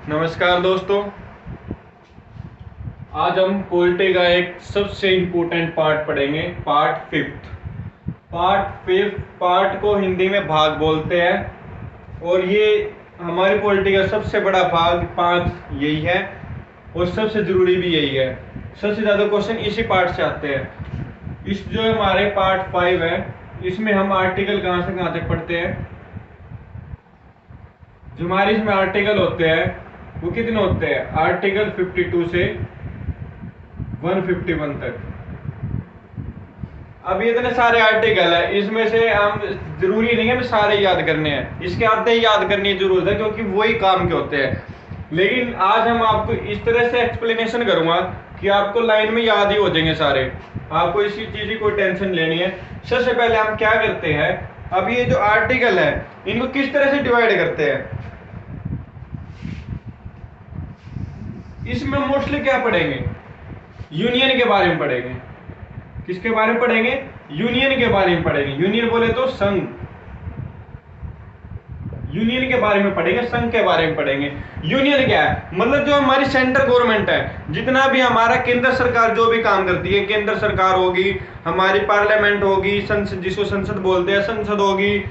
नमस्कार दोस्तों। आज हम पॉलिटी का एक सबसे इम्पोर्टेंट पार्ट पढ़ेंगे, पार्ट को हिंदी में भाग बोलते हैं और ये हमारी पॉलिटी का सबसे बड़ा भाग 5 यही है और सबसे ज़रूरी भी यही है। सबसे ज़्यादा क्वेश्चन इसी पार्ट से आते हैं। इस जो हमारे पार्ट 5 है इसमें हम आर्टिकल कहाँ से कहाँ तक पढ़ते हैं। जो हमारे इसमें आर्टिकल होते हैं वो कितने होते हैं, आर्टिकल 52 से 151 तक। अब इतने सारे आर्टिकल है, इसमें से हम जरूरी नहीं है हमें सारे याद करने हैं, इसके आधे ही याद करने की जरूरत है क्योंकि वही काम के होते हैं। लेकिन आज हम आपको इस तरह से एक्सप्लेनेशन करूंगा कि आपको लाइन में याद ही हो जाएंगे सारे, आपको इसी चीज की कोई टेंशन लेनी है। सबसे पहले हम क्या करते हैं, अब ये जो आर्टिकल है इनको किस तरह से डिवाइड करते हैं। इसमें मोस्टली क्या पढ़ेंगे, यूनियन के बारे में पढ़ेंगे। किसके बारे में पढ़ेंगे, यूनियन के बारे में पढ़ेंगे। यूनियन बोले तो संघ, यूनियन के बारे में पढ़ेंगे, संघ के बारे में पढ़ेंगे। यूनियन क्या है, मतलब जो हमारी सेंट्रल गवर्नमेंट है, जितना भी हमारा केंद्र सरकार जो भी काम करती है, केंद्र सरकार होगी, हमारी पार्लियामेंट होगी, संसद जिसको संसद बोलते हैं, संसद होगी,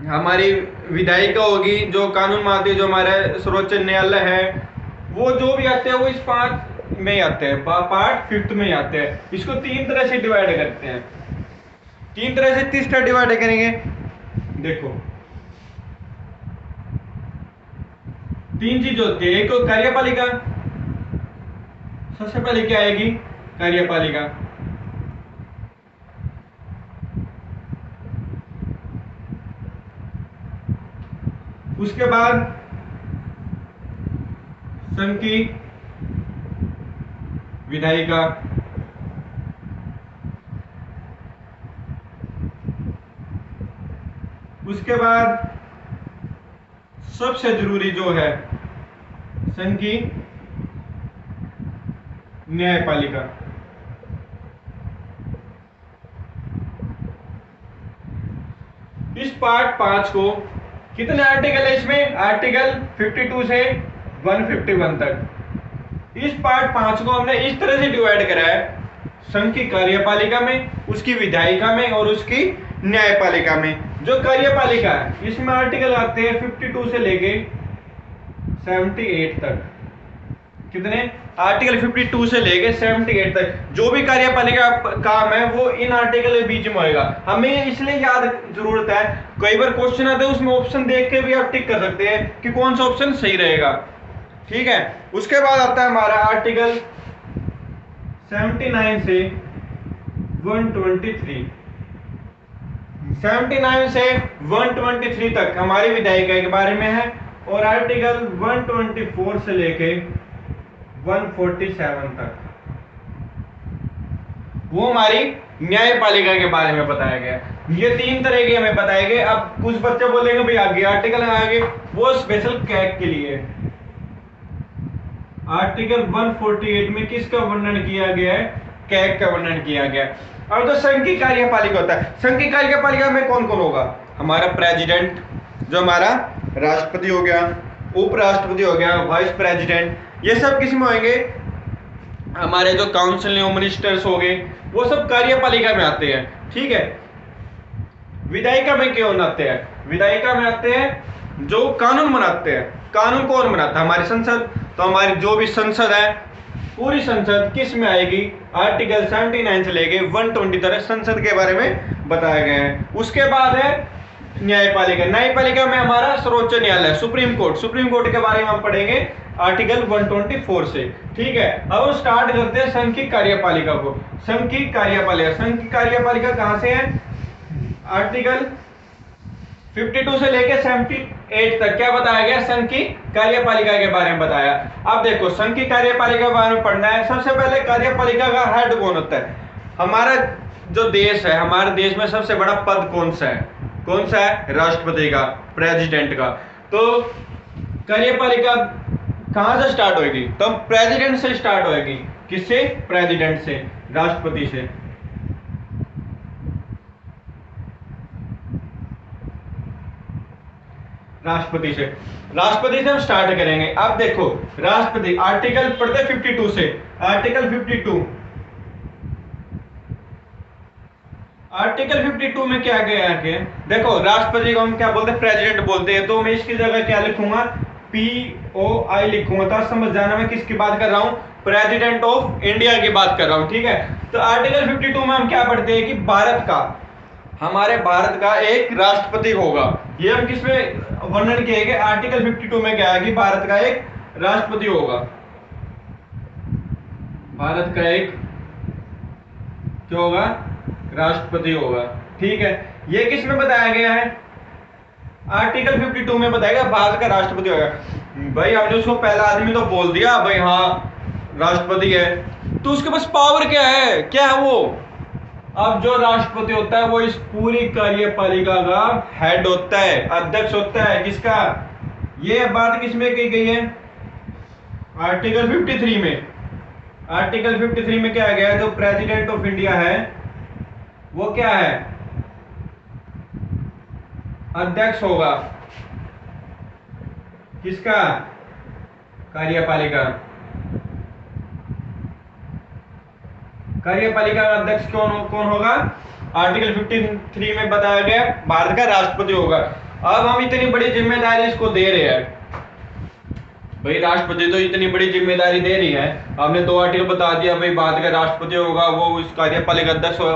हमारी विधायिका होगी, जो कानून बनाती है, जो हमारा सर्वोच्च न्यायालय है, वो जो भी आते हैं वो इस 5 में आते हैं, पार्ट 5 में आते हैं। इसको 3 तरह से डिवाइड करते हैं। 3 तरह से तीसरा डिवाइड करेंगे। देखो 3 चीज होती है। एक तो कार्यपालिका, सबसे पहले क्या आएगी, कार्यपालिका। उसके बाद संघ की विधायिका, उसके बाद सबसे जरूरी जो है संघ की न्यायपालिका। इस पार्ट 5 को कितने आर्टिकल है इसमें, आर्टिकल 52 से 151 तक। इस पार्ट 5 को हमने इस तरह से डिवाइड करा है, संघ की कार्यपालिका में, उसकी विधायिका में और उसकी न्यायपालिका में। जो कार्यपालिका है इसमें आर्टिकल आते हैं 52 से लेके 78 तक। कितने, आर्टिकल 52 से लेके 78 तक। जो भी कार्यपालिका काम है वो इन आर्टिकल के बीच में होगा। हमें इसलिए याद जरूरत है, कई बार क्वेश्चन आते हैं उसमें ऑप्शन देख के भी आप टिक कर सकते हैं कि कौन सा ऑप्शन सही रहेगा। ठीक है, उसके बाद आता है हमारा आर्टिकल 79 से 123। 79 से 123 तक हमारी विधायिका के बारे में है और आर्टिकल 124 से लेके 147 तक वो हमारी न्यायपालिका के बारे में बताया गया। ये 3 तरह के हमें बताए गए। अब कुछ बच्चे बोलेंगे भाई आगे आर्टिकल आगे, वो स्पेशल कैग के लिए। आर्टिकल 148 में किसका वर्णन किया गया है, कैग का वर्णन किया गया। अब जो संघ की कार्यपालिका होता है, संघ की कार्यपालिका में कौन कौन होगा, हमारा प्रेसिडेंट, जो हमारा राष्ट्रपति हो गया, उपराष्ट्रपति हो गया, वाइस प्रेसिडेंट, ये सब किस में होंगे, हमारे जो काउंसिल ऑफ मिनिस्टर्स हो गए, वो सब कार्यपालिका में आते हैं। ठीक है, विधायिका में क्यों आते हैं, विधायिका में आते हैं जो कानून बनाते हैं। कानून कौन बनाता है, हमारी संसद। तो हमारी जो भी संसद है, पूरी संसद किस में आएगी, आर्टिकल 79 से लेके 120 तक संसद के बारे में बताया गया है। उसके बाद है न्यायपालिका। न्यायपालिका में हमारा सर्वोच्च न्यायालय, सुप्रीम कोर्ट। सुप्रीम कोर्ट के बारे में हम पढ़ेंगे आर्टिकल 124 से। ठीक है, अब स्टार्ट करते हैं संघ की कार्यपालिका को। संघ की कार्यपालिका, संघ की कार्यपालिका कहां से है, आर्टिकल 52 से लेके 78 तक क्या बताया गया, संघ की कार्यपालिका के बारे में बताया। अब देखो संघ की कार्यपालिका के बारे में पढ़ना है। सबसे पहले कार्यपालिका का हेड कौन होता है, हमारा जो देश है, हमारे देश में सबसे बड़ा पद कौन सा है, कौन सा है, राष्ट्रपति का, प्रेसिडेंट का। तो कार्यपालिका कहां से स्टार्ट होगी, तो प्रेसिडेंट से स्टार्ट होगी। किससे, प्रेसिडेंट से, राष्ट्रपति से। राष्ट्रपति से। राष्ट्रपति से हम स्टार्ट करेंगे। अब देखो राष्ट्रपति, आर्टिकल पढ़ते 52 से। आर्टिकल 52, आर्टिकल 52 में क्या गया है? देखो राष्ट्रपति को हम क्या बोलते हैं? प्रेसिडेंट बोलते हैं। तो मैं इसकी जगह क्या लिखूंगा? POI लिखूंगा। तो समझ जाना मैं किसकी बात कर रहा हूं? प्रेसिडेंट ऑफ इंडिया की बात कर रहा हूं। ठीक है, तो आर्टिकल 52 में हम क्या पढ़ते हैं कि भारत का, हमारे भारत का एक राष्ट्रपति होगा। ये हम किसमें वर्णन किए गए? आर्टिकल 52 में क्या है कि भारत का एक राष्ट्रपति होगा। भारत का एक क्या होगा? राष्ट्रपति होगा। ठीक है, ये किसमें बताया गया है? आर्टिकल 52 में बताया गया भारत का राष्ट्रपति होगा। भाई हमने उसको पहला आदमी तो बोल दिया भाई हाँ राष्ट्रपति है, तो उसके पास पावर क्या है? क्या है वो? अब जो राष्ट्रपति होता है वो इस पूरी कार्यपालिका का हेड होता है, अध्यक्ष होता है। किसका? ये बात किसमें की गई है? आर्टिकल 53 में। आर्टिकल 53 में क्या गया है? जो प्रेसिडेंट ऑफ इंडिया है वो क्या है? अध्यक्ष होगा। किसका? कार्यपालिका। कार्यपालिका का अध्यक्ष कौन होगा? आर्टिकल 53 में बताया गया भारत का राष्ट्रपति होगा। अब हम इतनी बड़ी जिम्मेदारी इसको दे रहे हैं, भाई राष्ट्रपति तो इतनी बड़ी जिम्मेदारी दे रही है, हमने 2 आर्टिकल बता दिया भाई भारत का राष्ट्रपति होगा, वो इस कार्यपालिका अध्यक्ष होगा,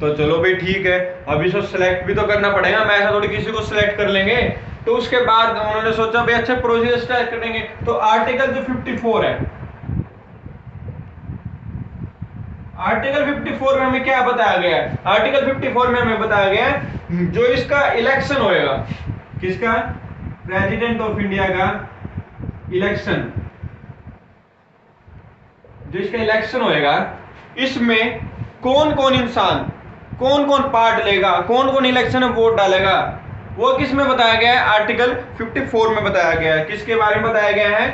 तो चलो भाई ठीक है। अब इसको सिलेक्ट भी तो करना पड़ेगा, हम ऐसा थोड़ी किसी को सिलेक्ट कर लेंगे। तो उसके बाद उन्होंने सोचा भाई अच्छा प्रोसीजर स्टार्ट करेंगे। तो आर्टिकल जो 54 है, आर्टिकल 54 में हमें क्या बताया गया है? आर्टिकल 54 में हमें बताया गया है जो इसका इलेक्शन होएगा, किसका? प्रेसिडेंट ऑफ इंडिया का इलेक्शन, जो इसका इलेक्शन होएगा इसमें कौन कौन इंसान, कौन कौन पार्ट लेगा, कौन कौन इलेक्शन में वोट डालेगा, वो किस में बताया गया है? आर्टिकल 54 में बताया गया है। किसके बारे में बताया गया है?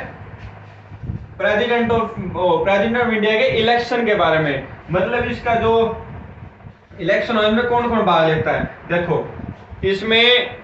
प्रेसिडेंट ऑफ इंडिया के इलेक्शन के बारे में। मतलब इसका जो इलेक्शन है इसमें कौन कौन भाग लेता है? देखो इसमें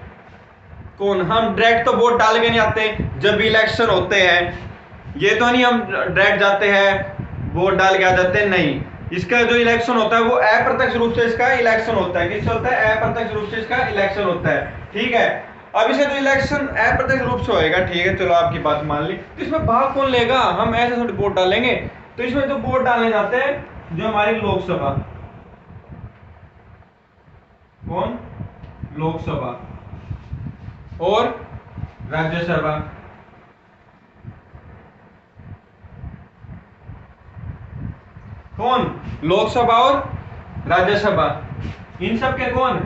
कौन, हम डायरेक्ट तो वोट डाल के नहीं आते जब भी इलेक्शन होते हैं, ये तो नहीं हम डायरेक्ट जाते हैं वोट डाल के आ जाते हैं, नहीं। इसका जो इलेक्शन होता है वो अप्रत्यक्ष रूप से इसका इलेक्शन होता है। किससे होता है? अप्रत्यक्ष रूप से इसका इलेक्शन होता है। ठीक है, अब इसका जो इलेक्शन अप्रत्यक्ष रूप से होएगा, ठीक है चलो आपकी बात मान ली, तो इसमें भाग कौन लेगा? हम ऐसे थोड़ी वोट डालेंगे। तो इसमें जो वोट डालने जाते हैं जो हमारी लोकसभा, कौन? लोकसभा और राज्यसभा। कौन? लोकसभा और राज्यसभा। इन सब के कौन?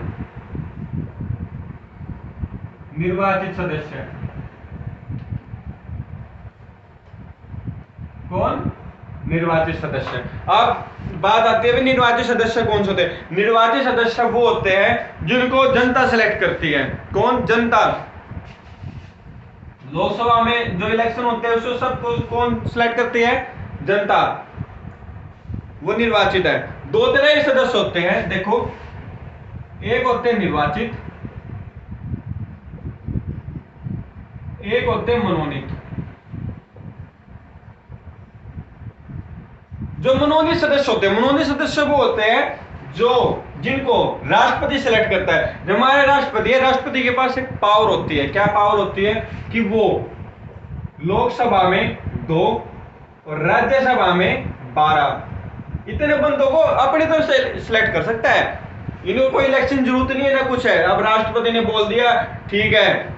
निर्वाचित सदस्य। कौन? निर्वाचित सदस्य। अब बात आती है निर्वाचित सदस्य कौन से होते हैं? निर्वाचित सदस्य वो होते हैं जिनको जनता सेलेक्ट करती है। कौन? जनता। लोकसभा में जो इलेक्शन होते हैं उसको सब कौन सिलेक्ट करती है? जनता, वो निर्वाचित है। 2 तरह के सदस्य होते हैं, देखो एक होते हैं निर्वाचित, एक होते हैं मनोनीत। जो मनोनीत सदस्य होते हैं, मनोनीत सदस्य वो होते हैं जो जिनको राष्ट्रपति सेलेक्ट करता है। जो हमारे राष्ट्रपति है, राष्ट्रपति के पास एक पावर होती है। क्या पावर होती है? कि वो लोकसभा में 2 और राज्यसभा में 12 इतने बंदों को अपनी तरफ से सिलेक्ट कर सकता है। इनको कोई इलेक्शन जरूरत नहीं है ना कुछ है। अब राष्ट्रपति ने बोल दिया ठीक है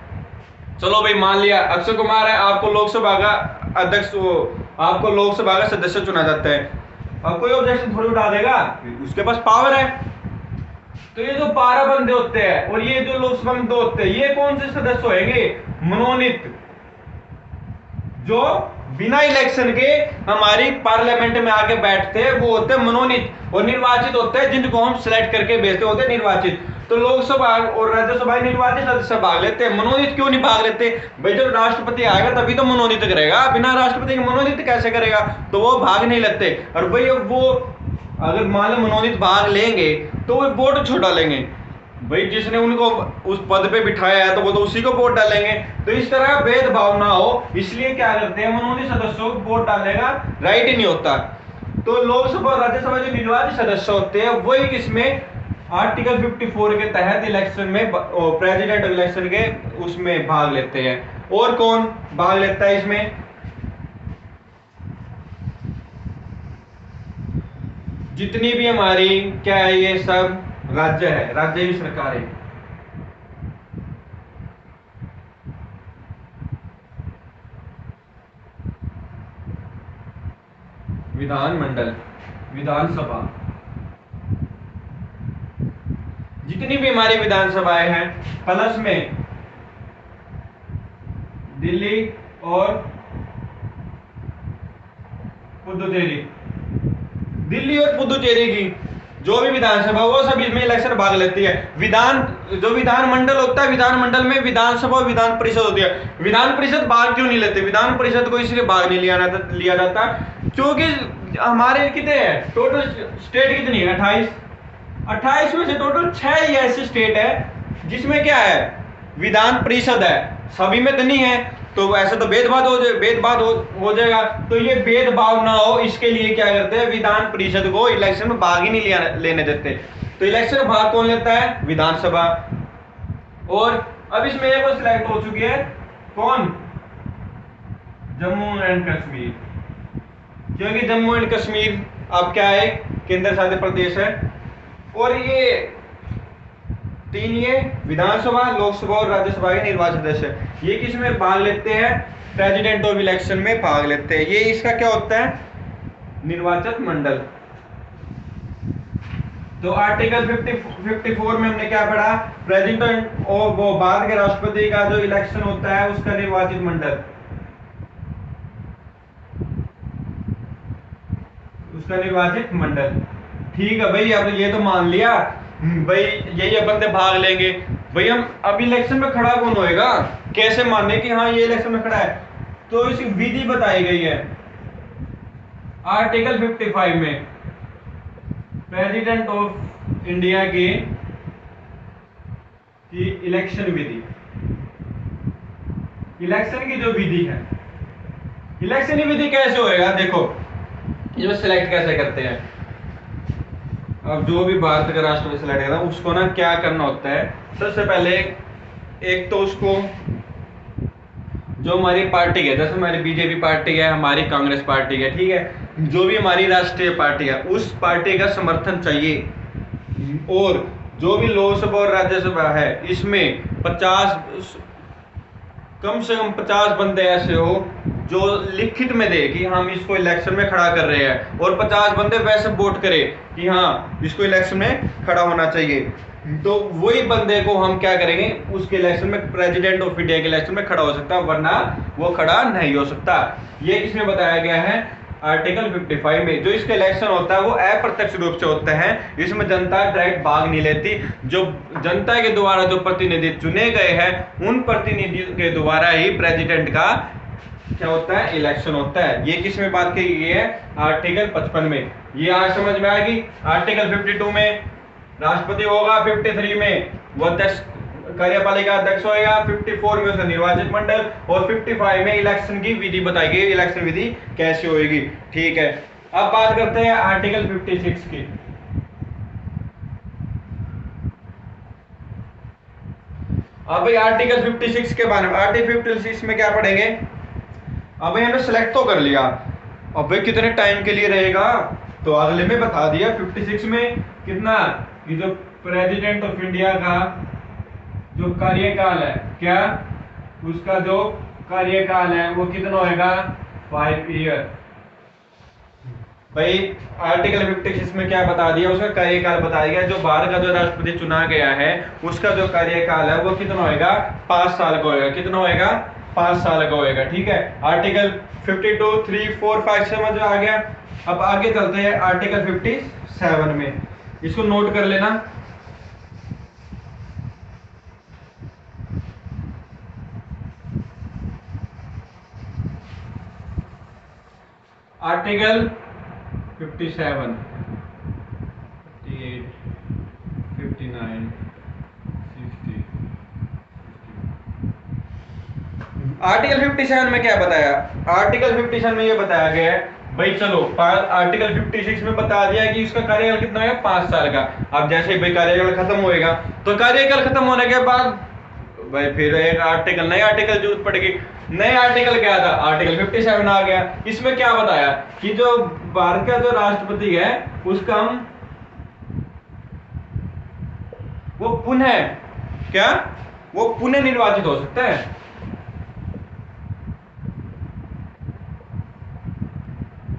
चलो भाई मान लिया अक्षय कुमार है, आपको लोकसभा का अध्यक्ष, आपको लोकसभा का सदस्य चुना जाता है। अब कोई ऑब्जेक्शन थोड़ी उठा देगा, उसके पास पावर है। तो ये जो 12 बंदे होते हैं और ये जो लोकसभा में 2 होते हैं, ये कौन से सदस्य होंगे? मनोनीत, जो बिना इलेक्शन के हमारी पार्लियामेंट में आके बैठते हैं वो होते हैं मनोनीत। और निर्वाचित होते हैं जिनको हम सिलेक्ट करके भेजते होते हैं निर्वाचित। तो लोकसभा और राज्यसभा निर्वाचित सदस्य भाग लेते हैं, मनोनीत क्यों नहीं भाग लेते? भाई जब राष्ट्रपति आएगा तभी तो मनोनीत करेगा, बिना राष्ट्रपति के मनोनीत कैसे करेगा? तो वो भाग नहीं लेते। और भाई वो अगर मान लो मनोनीत भाग लेंगे तो वो वोट छोटा लेंगे, भाई जिसने उनको उस पद पे बिठाया है तो वो तो उसी को वोट डालेंगे। तो इस तरह भेदभाव ना हो, इसलिए क्या करते हैं, उन्होंने सदस्यों को वोट डालने का राइट ही नहीं होता। तो लोकसभा और राज्यसभा जो निर्वाचित सदस्य होते हैं वही किसमें, आर्टिकल 54 के तहत इलेक्शन में, प्रेसिडेंट इलेक्शन के उसमें भाग लेते हैं। और कौन भाग लेता है इसमें, जितनी भी हमारी क्या है, ये सब राज्य है, राज्य की सरकार है। विधानमंडल, विधानसभा, जितनी भी हमारी विधानसभाएं हैं, प्लस में दिल्ली और पुदुचेरी, दिल्ली और पुदुचेरी की जो भी विधानसभा वो सब इसमें इलेक्शन भाग लेती है। जो विधानमंडल होता है, विधानमंडल में विधानसभा और विधान परिषद होती है। विधान परिषद भाग क्यों नहीं लेते, विधान परिषद को इसलिए भाग नहीं लिया जाता क्योंकि हमारे कितने हैं टोटल स्टेट, कितनी है 28 में से टोटल 6 ही ऐसे स्टेट है जिसमें क्या है, विधान परिषद है, सभी में तो नहीं है। तो ऐसा तो भेदभाव हो जाएगा। तो ये भेदभाव ना हो इसके लिए क्या करते हैं, विधान परिषद को इलेक्शन में भाग ही नहीं लेने देते। तो इलेक्शन में भाग कौन लेता है, विधानसभा। और अब इसमें एक और सिलेक्ट हो चुकी है, कौन, जम्मू एंड कश्मीर, क्योंकि जम्मू एंड कश्मीर अब क्या है, केंद्र शासित प्रदेश है। और ये 3 ये विधानसभा, लोकसभा और राज्यसभा के निर्वाचित सदस्य, ये किस में भाग लेते हैं, प्रेसिडेंट ऑफ इलेक्शन में भाग लेते हैं। ये इसका क्या होता है, निर्वाचित मंडल। तो आर्टिकल 54 में हमने क्या पढ़ा, प्रेसिडेंट और वो भारत के राष्ट्रपति का जो इलेक्शन होता है उसका निर्वाचित मंडल, उसका निर्वाचित मंडल। ठीक है भाई, अब ये तो मान लिया भाई यही बंदे भाग लेंगे। भाई हम अब इलेक्शन में खड़ा कौन होएगा, कैसे माने कि हाँ ये इलेक्शन में खड़ा है। तो इसकी विधि बताई गई है आर्टिकल 55 में, प्रेसिडेंट ऑफ इंडिया की इलेक्शन विधि, इलेक्शन की जो विधि है, इलेक्शन की विधि कैसे होएगा, देखो ये सिलेक्ट कैसे करते हैं। अब जो भी भारत का राष्ट्रपति सिलेक्ट करना उसको ना क्या करना होता है, सबसे पहले एक तो उसको जो हमारी पार्टी है, जैसे हमारी बीजेपी पार्टी है, हमारी कांग्रेस पार्टी है, ठीक है, जो भी हमारी राष्ट्रीय पार्टी है उस पार्टी का समर्थन चाहिए। और जो भी लोकसभा और राज्यसभा है इसमें 50 कम से कम 50 बंदे ऐसे हो जो लिखित में दे कि हम इसको इलेक्शन में खड़ा कर रहे हैं, और 50 बंदे वैसे वोट करे कि हाँ इसको इलेक्शन में खड़ा होना चाहिए। तो वही बंदे को हम क्या करेंगे, उसके इलेक्शन में, प्रेसिडेंट ऑफ इंडिया के इलेक्शन में खड़ा हो सकता है, वरना वो खड़ा नहीं हो सकता। ये इसमें बताया गया है आर्टिकल 55 में। जो इसका इलेक्शन होता है वो अप्रत्यक्ष रूप से होता है, इसमें जनता डायरेक्ट भाग नहीं लेती। जो जनता के द्वारा जो प्रतिनिधि चुने गए हैं उन प्रतिनिधियों के द्वारा ही प्रेसिडेंट का क्या होता है, इलेक्शन होता है। ये किस में बात की गई है, आर्टिकल 55 में। ये आज समझ में आएगी। आर्टिकल 52 में राष्ट्रपति होगा, 53 में वो अध्यक्ष, कार्यपालिका अध्यक्ष होगा, 54 में उसका निर्वाचित मंडल, और 55 में इलेक्शन की विधि बताई गई, इलेक्शन विधि कैसे होगी। ठीक है, अब बात करते हैं आर्टिकल 56 की। अब भाई आर्टिकल 56 के बारे में, आर्टिकल 56 में क्या पढ़ेंगे। अब भाई हमने सेलेक्ट तो कर लिया, अब भाई कितने टाइम के लिए रहेगा, तो अगले में बता दिया। 56 में कितना, ये जो प्रेसिडेंट ऑफ इंडिया का जो कार्यकाल है, क्या उसका जो कार्यकाल है वो कितना होएगा, 5 ईयर। भाई आर्टिकल 56 में क्या बता दिया, उसका कार्यकाल बताया गया। जो भारत का जो राष्ट्रपति चुना गया है उसका जो कार्यकाल है वो कितना होएगा, 5 साल का होएगा। कितना होएगा, 5 साल का होएगा। ठीक है, आर्टिकल 52, 3, 4, 5 समझ आ गया। अब आगे चलते हैं आर्टिकल 57 में, इसको नोट कर लेना। आर्टिकल 57, 58, 59, आर्टिकल 57 में क्या बताया, आर्टिकल 57 में ये बताया गया है भाई, चलो आर्टिकल 56 में बता दिया कि इसका कार्यकाल कितना है, 5 साल का। अब जैसे ही भाई कार्यकाल खत्म होएगा तो कार्यकाल खत्म होने के बाद भाई फिर एक आर्टिकल, नए आर्टिकल जरूरत पड़ेगी। नए आर्टिकल क्या था, आर्टिकल 57 आ गया। इसमें क्या बताया कि जो भारत का जो राष्ट्रपति है उसका हम वो पुनः क्या, वो पुनः निर्वाचित हो सकता है।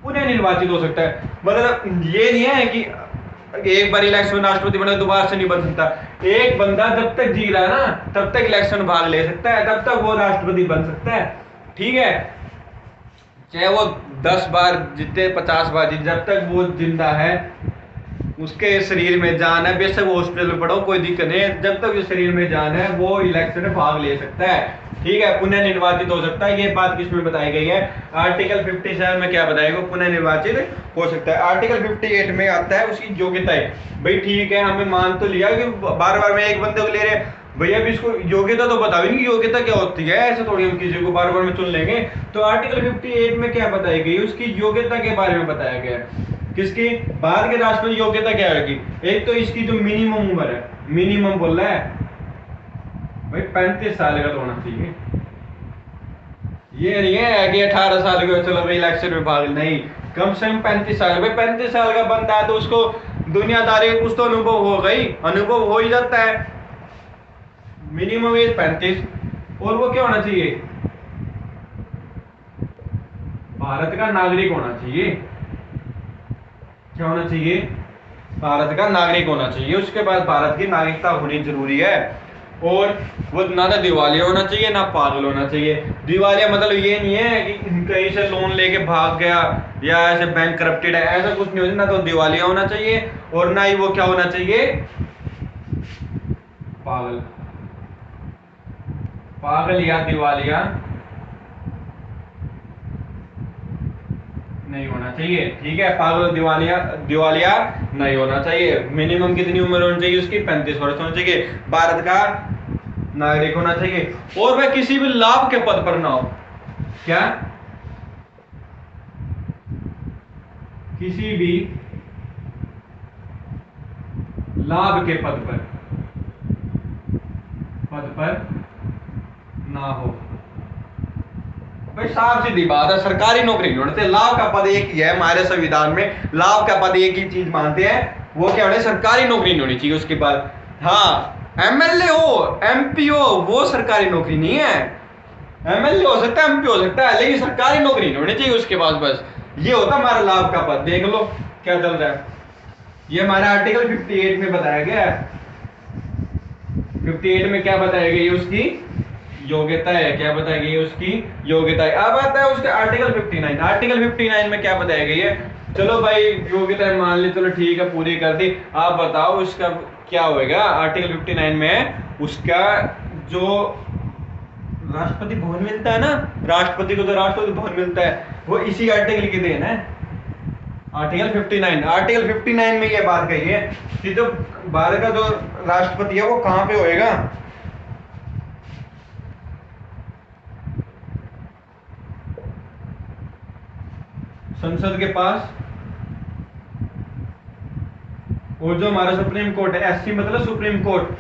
पुनः निर्वाचित हो सकता है, मतलब ये नहीं है कि एक बार इलेक्शन में राष्ट्रपति बने दोबारा से नहीं बन सकता। एक बंदा जब तक जी रहा है ना तब तक इलेक्शन भाग ले सकता है, तब तक वो राष्ट्रपति बन सकता है। ठीक है, चाहे वो 10 बार जीते 50 बार जीते, जब तक वो जिंदा है उसके शरीर में जान है, बेशक वो हॉस्पिटल में पड़ो कोई दिक्कत नहीं है, जब तक जो शरीर में जान है वो इलेक्शन में भाग ले सकता है। ठीक है, पुनः निर्वाचित हो सकता है। ये बात किसमें बताई गई है, आर्टिकल 57 में क्या बताएगा, पुनः निर्वाचित हो सकता है। आर्टिकल 58 में आता है उसकी योग्यता है। भाई ठीक है, हमें मान तो लिया कि बार बार में एक बंदे को ले रहे भैया, अभी इसको योग्यता तो बताओ नहीं, योग्यता क्या होती है, ऐसे थोड़ी हम किसी को बार बार में चुन लेंगे। तो आर्टिकल 58 में क्या बताई गई, उसकी योग्यता के बारे में बताया गया है। किसकी, भारत के राष्ट्रपति योग्यता क्या होगी, एक तो इसकी जो मिनिमम उम्र है, मिनिमम बोल रहा है भाई 35 साल का तो होना चाहिए। ये नहीं है कि 18 साल का चलो भाई इलेक्शन में भाग, नहीं, कम से कम 35 साल। भाई 35 साल का बंदा है तो उसको दुनियादारी का कुछ तो अनुभव हो गई, अनुभव हो ही जाता है। मिनिमम एज 35, और वो क्या होना चाहिए, भारत का नागरिक होना चाहिए। क्या होना चाहिए, भारत का नागरिक होना चाहिए। उसके बाद भारत की नागरिकता होनी जरूरी है। और वो ना तो दिवालिया होना चाहिए ना पागल होना चाहिए। दिवालिया मतलब ये नहीं है कि कहीं से लोन लेके भाग गया या ऐसे बैंक करप्टेड है, ऐसा कुछ नहीं होना, ना तो दिवालिया होना चाहिए और ना ही वो क्या होना चाहिए, पागल, पागल या दिवालिया नहीं होना चाहिए। ठीक है, पागल दिवालिया दिवालिया नहीं होना चाहिए। मिनिमम कितनी उम्र होनी चाहिए उसकी, 35 वर्ष होना चाहिए। भारत का नागरिक होना चाहिए और वह किसी भी लाभ के पद पर ना हो। क्या, किसी भी लाभ के पद पर ना हो। भाई साफ सीधी बात है, सरकारी नौकरी नहीं होनी चाहिए। लाभ का पद एक ही है हमारे संविधान में, लाभ का पद एक ही चीज मानते हैं, वो क्या होना, सरकारी नौकरी नहीं होनी चाहिए। उसके बाद हाँ, एमएलए हो एमपी हो वो सरकारी नौकरी नहीं है। एमएलए हो सकता है, एमपी हो सकता है, लेकिन सरकारी नौकरी नहीं होनी चाहिए उसके पास। बस ये होता हमारा लाभ का पद। देख लो क्या चल रहा है, ये हमारा आर्टिकल 58 में बताया गया है। 58 में क्या बताया गया, उसकी योग्यता है। क्या बताई गई है, उसकी योग्यता है। अब आता है उसके आर्टिकल 59। आर्टिकल 59 में क्या बताया गई है, चलो भाई योग्यता मान ली, चलो ठीक है पूरी कर दी। आप बताओ उसका क्या होएगा। आर्टिकल 59 में उसका जो राष्ट्रपति भवन मिलता है ना, राष्ट्रपति को जो राष्ट्रपति भवन मिलता है वो इसी आर्टिकल की देन है। आर्टिकल 59, आर्टिकल 59 में यह बात कही है कि जो भारत का जो राष्ट्रपति है वो कहां पे होएगा, संसद के पास, और जो हमारा सुप्रीम कोर्ट है, एससी मतलब सुप्रीम कोर्ट,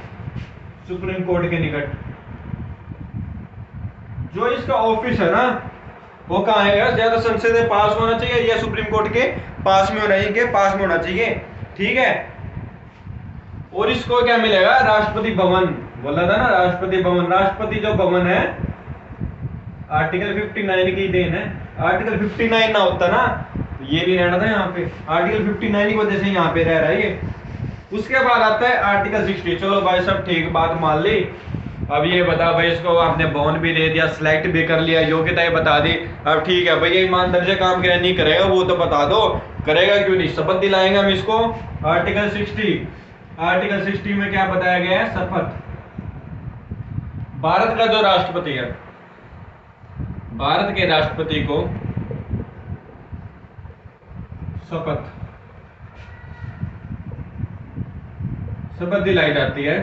सुप्रीम कोर्ट के निकट जो इसका ऑफिस है ना वो कहाँ है, ज्यादा संसद के पास होना चाहिए या सुप्रीम कोर्ट के पास में होना चाहिए, पास में होना चाहिए। ठीक है, और इसको क्या मिलेगा, राष्ट्रपति भवन। बोला था ना राष्ट्रपति भवन, राष्ट्रपति जो भवन है आर्टिकल 59 की देन है। आर्टिकल 59 ना होता ना ये नहीं रहना था यहाँ पे, आर्टिकल 59 की वजह से यहाँ पे रह रहा है ये। उसके बाद आता है आर्टिकल 60। चलो भाई सब ठीक, बात मान ली। अब ये बता भाई, इसको आपने भवन भी दे दिया, सिलेक्ट भी कर लिया, योग्यताएं बता दी। अब ठीक है भाई, ईमानदारी से काम करेगा नहीं करेगा वो तो बता दो, करेगा क्यों नहीं, शपथ दिलाएंगे हम इसको। आर्टिकल 60, आर्टिकल 60 में क्या बताया गया है, शपथ। भारत का जो राष्ट्रपति है, भारत के राष्ट्रपति को शपथ दिलाई जाती है।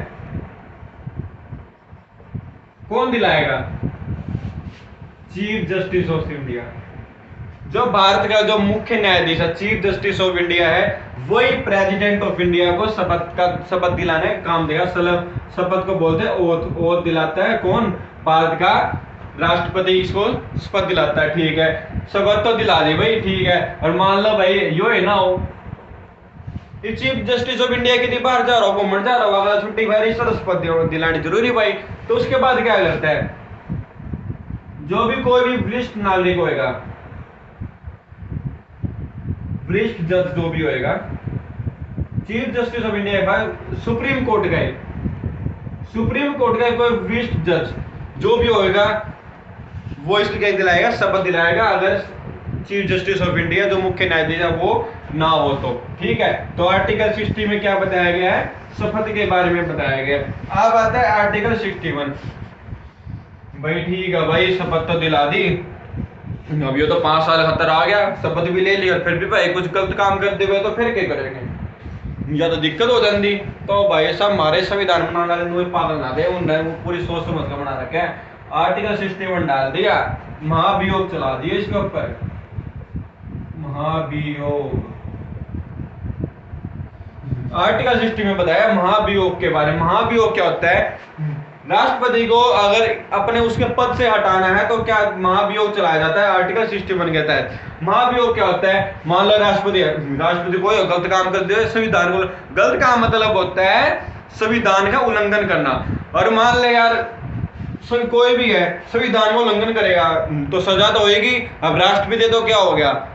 कौन दिलाएगा, चीफ जस्टिस ऑफ इंडिया। जो भारत का जो मुख्य न्यायाधीश है, चीफ जस्टिस ऑफ इंडिया है, वही प्रेसिडेंट ऑफ इंडिया को शपथ दिलाने का काम देगा। शपथ को बोलते हैं ओथ। ओथ दिलाता है कौन? भारत का राष्ट्रपति इसको शपथ दिलाता है। ठीक है, शपथ तो दिला दी भाई, ठीक है। और मान लो भाई यो है ना हो, चीफ जस्टिस ऑफ इंडिया के बाहर जा रहा हो, घूमने जा रहा हो, अगर छुट्टी भाई शपथ दिलानी जरूरी भाई। तो उसके बाद क्या करता है, जो भी कोई भी वरिष्ठ नागरिक होएगा, वरिष्ठ जज जो भी होएगा, चीफ जस्टिस ऑफ इंडिया के बाद सुप्रीम कोर्ट का कोई वरिष्ठ जज जो भी होएगा वो इसको क्या दिलाएगा? शपथ दिलाएगा, अगर चीफ जस्टिस ऑफ इंडिया जो मुख्य न्यायाधीश है वो ना हो तो। ठीक है, तो आर्टिकल 60 में क्या बताया गया है? शपथ के बारे में बताया गया। अब आता है आर्टिकल 61। भाई ठीक है भाई, शपथ तो दिला दी, अब ये तो 5 साल खतर आ गया, शपथ भी ले ली, और फिर भी भाई कुछ गलत काम करते हुए तो फिर क्या करेंगे? या तो दिक्कत हो जाती। तो भाई साहब हमारे संविधान बनाने वाले पागल ना दे, उन्होंने पूरी सोच समझ कर बना रखा है। आर्टिकल 61 डाल दिया, महाभियोग चला दिया इसके ऊपर, महाभियोग। आर्टिकल 60 में बताया महाभियोग के बारे में। महाभियोग क्या होता है? राष्ट्रपति को अगर अपने उसके पद से हटाना है तो क्या महाभियोग चलाया जाता है। आर्टिकल 61 कहता है महाभियोग क्या होता है? मान लो राष्ट्रपति कोई गलत काम करते हुए संविधान को, गलत काम मतलब होता है संविधान का उल्लंघन करना। और मान ले यार कोई भी है संविधान का उल्लंघन करेगा तो सजा तो होगी। अब राष्ट्रपति तो क्या हो गया?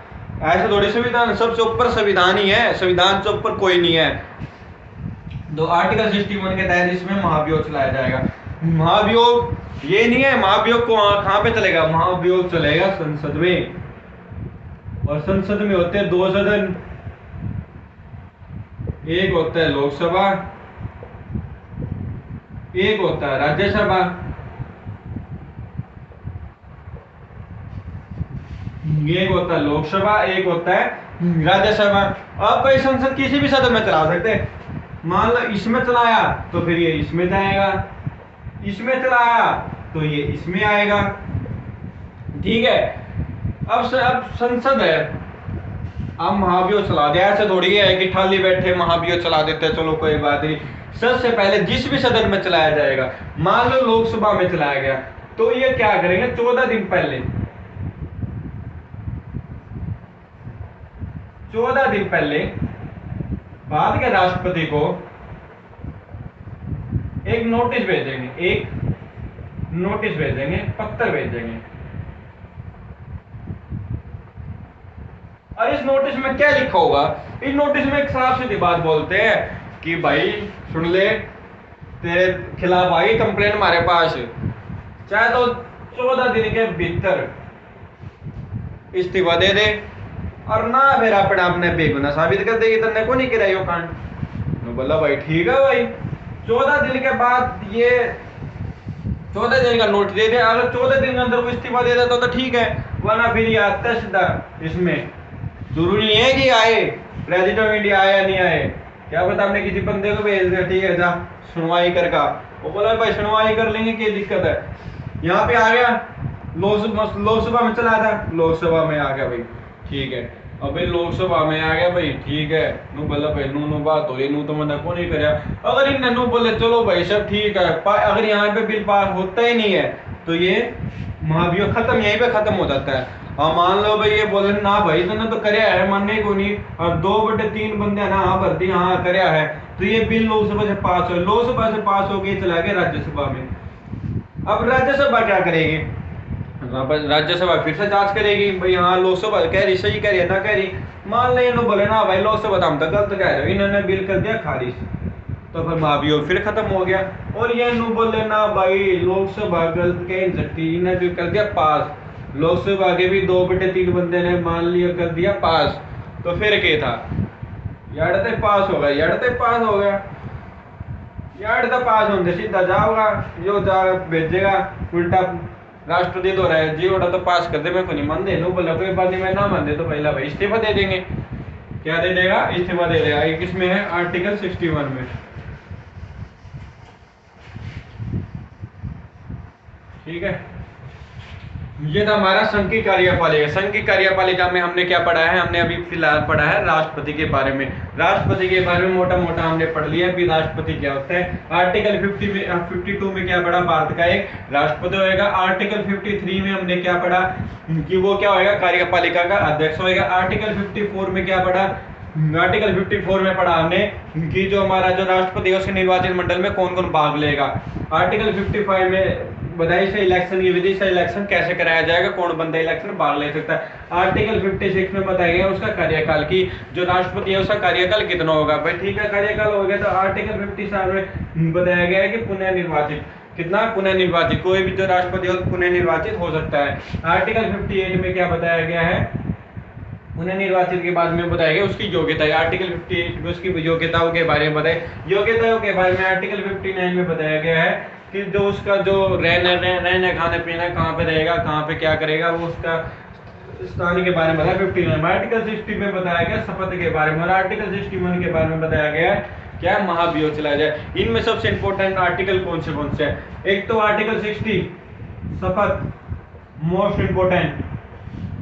ऐसे थोड़ी, संविधान सबसे ऊपर संविधान ही है, संविधान से ऊपर कोई नहीं है। तो आर्टिकल 61 के तहत इसमें महाभियोग चलाया जाएगा। महाभियोग ये नहीं है, महाभियोग को कहां पे चलेगा? महाभियोग चलेगा संसद में, और संसद में होते हैं 2 सदन, एक होता है लोकसभा, एक होता है राज्यसभा। एक होता है लोकसभा, एक होता है राज्यसभा। अब कोई संसद किसी भी सदन में चला सकते हैं। मान लो इसमें चलाया तो फिर ये इसमें जाएगा, इसमें चलाया तो ये इसमें आएगा। ठीक है, अब संसद है, अब महाभियोग चला दिया। ऐसे थोड़ी है कि खाली बैठे महाभियोग चला देते हैं, चलो कोई बात नहीं। सबसे पहले जिस भी सदन में चलाया जाएगा, मान लो लोकसभा में चलाया गया, तो ये क्या करेंगे? 14 दिन पहले भारत के राष्ट्रपति को एक नोटिस भेजेंगे, पत्र भेजेंगे। और इस नोटिस में क्या लिखा होगा? इस नोटिस में एक साफ सीधी बात बोलते हैं कि भाई सुन ले, तेरे खिलाफ आई कंप्लेंट हमारे पास, चाहे तो 14 दिन के भीतर इस्तीफा दे दे, और ना फिर अपने आपने बेगुनाह साबित कर देगी, तेने को नहीं किया यो कांड। बोला भाई ठीक है भाई, 14 दिन के बाद ये 14 दिन का नोटिस दे दे। अगर 14 दिन के अंदर वो इस्तीफा दे देता तो ठीक है, वरना फिर ये आता है सीधा। इसमें जरूरी नहीं है कि आए प्रेसिडेंट ऑफ इंडिया आए या नहीं आए, क्या पता आपने किसी बंदे को भेज दिया, ठीक है जा सुनवाई कर का। वो बोला भाई सुनवाई कर लेंगे, क्या दिक्कत है। यहाँ पे आ गया, लोकसभा में चला था, लोकसभा में आ गया भाई, ठीक है। अब भाई लोकसभा में आ गया भाई, ठीक है। नू बोला भाई नू बात हो रही, नू तो मना को नहीं करे। अगर इन नू बोले चलो भाई सब ठीक है, अगर यहाँ पे बिल पास होता ही नहीं है तो ये महाभियोग खत्म, यहीं पे खत्म हो जाता है। और मान लो भाई ये बोले ना भाई तुमने तो करया है, मानने को नहीं, और 2/3 बंदे ना हाँ भरती हाँ करया है, तो ये बिल लोकसभा से पास हो, लोकसभा से पास हो गई, चला गया राज्यसभा में। अब राज्यसभा क्या करेगी? राज्यसभा फिर से जांच करेगी भाई हाँ लोकसभा कह रही सही कह रही है ना कह रही। मान ले इन्होंने बोले ना भाई लोकसभा तो हम तो गलत कह रहे हो, इन्होंने बिल कर दिया खारिज, तो फिर महाभियोग फिर खत्म हो गया। और ये नु बोले ना भाई लोकसभा गलत कह नहीं सकती, इन्हें भी कर दिया पास, लोकसभा के भी 2/3 बंदे ने मान लिया कर दिया पास, तो फिर क्या था? यार पास हो गया, यार तो पास होने सीधा जाओगा, जो जा भेजेगा उल्टा राष्ट्रपति तो रहे जी ओटा तो पास कर दे, मैं को नहीं मान दे, नो बोला कोई बात नहीं, मैं ना मान दे तो पहला भाई इस्तीफा दे देंगे। क्या दे देगा? इस्तीफा दे देगा। ये किसमें है? आर्टिकल 61 में, ठीक है। ये था हमारा संघ की कार्यपालिका। संघ की कार्यपालिका में हमने क्या पढ़ा है, हमने अभी फिलहाल पढ़ा है राष्ट्रपति के बारे में। राष्ट्रपति के बारे में मोटा मोटा हमने पढ़ लिया। अभी राष्ट्रपति क्या होता है, आर्टिकल 52 में क्या पढ़ा, भारत का एक राष्ट्रपति होएगा। आर्टिकल 53 में हमने क्या पढ़ा कि वो क्या होएगा, कार्यपालिका का अध्यक्ष होएगा। आर्टिकल 54 में क्या पढ़ा, आर्टिकल 54 में पढ़ा हमने कि जो हमारा जो राष्ट्रपति है उसके निर्वाचन मंडल में कौन कौन भाग लेगा। आर्टिकल 55 में बताइए से इलेक्शन की विधि से इलेक्शन कैसे कराया जाएगा, कौन बंदा इलेक्शन भाग ले सकता है। आर्टिकल 56 में बताया गया उसका कार्यकाल की, जो राष्ट्रपति है उसका कार्यकाल कितना होगा। भाई ठीक है, कार्यकाल हो गया। तो आर्टिकल 57 में बताया गया है कि पुनः निर्वाचित, कितना पुनः निर्वाचित, कोई भी जो राष्ट्रपति हो पुनः निर्वाचित हो सकता है। आर्टिकल 58 में क्या बताया गया है, पुनः निर्वाचित के बाद में बताया गया उसकी योग्यता है। आर्टिकल 58 में उसकी योग्यताओं के बारे में बताया, योग्यताओं के बारे में आर्टिकल 59 में बताया गया है कि जो उसका जो रहने खाने पीना कहाँ पे रहेगा, कहाँ पे क्या करेगा, वो उसका स्थान के बारे में बताया 59 में। आर्टिकल 60 में बताया गया शपथ के बारे में, और आर्टिकल 61 के बारे में बताया गया क्या, महाभियोग चलाया जाए। इनमें सबसे इंपॉर्टेंट आर्टिकल कौन से है, एक तो आर्टिकल 60 शपथ मोस्ट इंपोर्टेंट,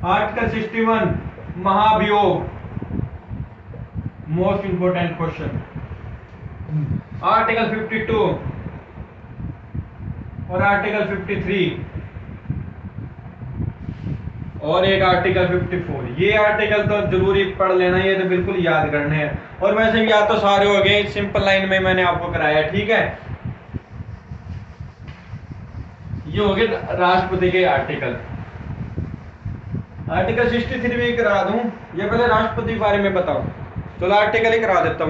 आर्टिकल 61 महाभियोग मोस्ट इंपोर्टेंट क्वेश्चन, आर्टिकल 52 और आर्टिकल 53 और एक आर्टिकल 54। ये आर्टिकल तो जरूरी पढ़ लेना, ये तो बिल्कुल याद करने हैं। और वैसे भी याद तो सारे हो गए, सिंपल लाइन में मैंने आपको कराया, ठीक है। ये हो गए राष्ट्रपति के आर्टिकल। आर्टिकल 63 भी करा दूं, ये पहले राष्ट्रपति के बारे में बताओ, चलो आर्टिकल ही करा देता हूं।